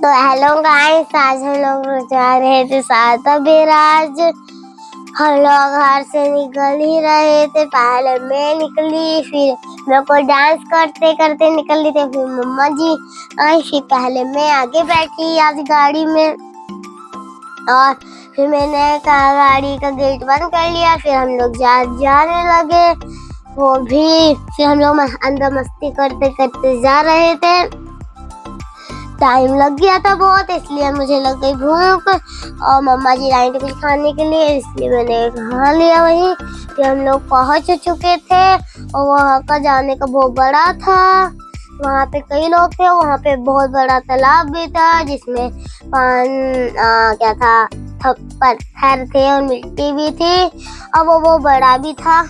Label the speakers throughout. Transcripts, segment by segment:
Speaker 1: तो hello guys, आज हम लोग जा रहे थे साता बेराज। हम लोग घर से निकल ही रहे थे। पहले मैं निकली, फिर मेरे को डांस करते करते निकली थी, फिर मम्मा जी आई, फिर पहले मैं आगे बैठी आज गाड़ी में, और फिर मैंने कहा गाड़ी का गेट बंद कर लिया। फिर हम लोग जाने लगे, वो भी फिर हम लोग अंदर मस्ती करते करते जा रहे थे। टाइम लग गया था बहुत, इसलिए मुझे लग गई भूख, और मम्मा जी लाई थी कुछ खाने के लिए, इसलिए मैंने खा लिया वहीं। फिर हम लोग पहुंच चुके थे, और वहां का जाने का बहुत बड़ा था। वहां पे कई लोग थे, वहां पे बहुत बड़ा तालाब भी था, जिसमें क्या था, पत्थर थे और मिट्टी भी थी, और वो बड़ा भी था,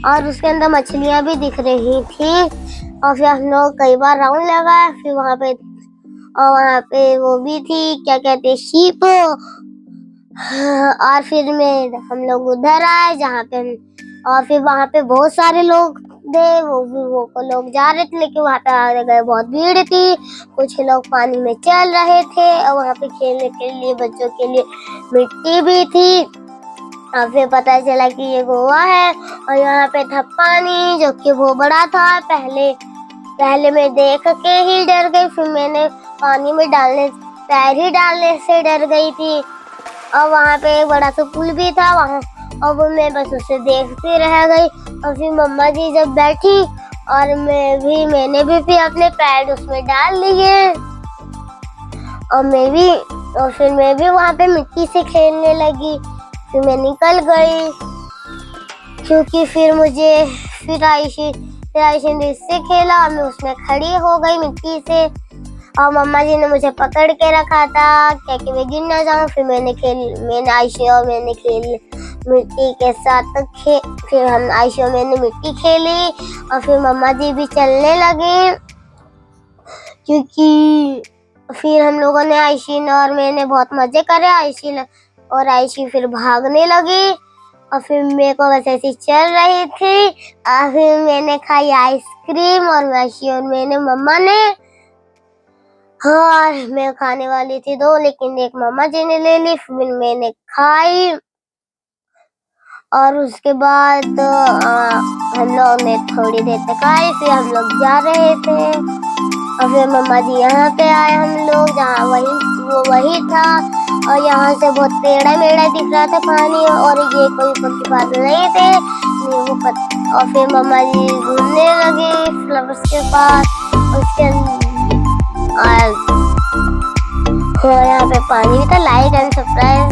Speaker 1: और उसके अंदर मछलियां भी दिख रही थी। और फिर हम लोग कई बार राउंड लगाए। फिर वहां पे वो भी थी, क्या कहते, शीप। और फिर हम लोग उधर आए जहाँ पे और फिर वहां पे बहुत सारे लोग थे, वो लोग जा रहे थे, लेकिन वहां पे आ गए, बहुत भीड़ थी। कुछ लोग पानी में चल रहे थे, और वहां पे खेलने के लिए बच्चों के लिए मिट्टी भी थी। और फिर पता चला कि ये गोवा है, और यहाँ पे था पानी, जो कि वो बड़ा था। पहले मैं देख के ही डर गई, फिर मैंने पानी में पैर ही डालने से डर गई थी। और वहाँ पे एक बड़ा सा पुल भी था वहाँ, और वो मैं बस उसे देखती रह गई। और फिर मम्मा जी जब बैठी, और मैंने भी फिर अपने पैर उसमें डाल लिए, और फिर मैं भी वहाँ पे मिट्टी से खेलने लगी। फिर मैं निकल गई, क्योंकि फिर आयशी ने इससे खेला, और मैं उसमें खड़ी हो गई मिट्टी से, और मम्मा जी ने मुझे पकड़ के रखा था क्या कि मैं गिर ना जाऊं। फिर मैंने आयशी और मैंने खेल मिट्टी के साथ फिर हम आयशी और मैंने मिट्टी खेली, और फिर मम्मा जी भी चलने लगे, क्योंकि फिर हम लोगों ने आयशी और मैंने बहुत मजे करे। आयशी फिर भागने लगी, और फिर मेरे को बस ऐसी चल रही थी। और फिर मैंने खाई आइसक्रीम, और आयशी और मैंने मम्मा ने, और मैं खाने वाली थी 2, लेकिन एक मम्मा जी ने ले ली, फिर मैंने खाई। और उसके बाद हम लोग ने थोड़ी देर तक आई, फिर हम लोग जा रहे थे, और फिर मम्मा जी यहाँ पे आए हम लोग, जहाँ वही था, और यहाँ से बहुत टेढ़ा मेढ़ा दिख रहा था पानी, और ये कोई पक्की बात नहीं थे और फिर मम्मा जी घूमने लगे फ्लावर्स के पास, और यहाँ पे पानी भी था। Like and subscribe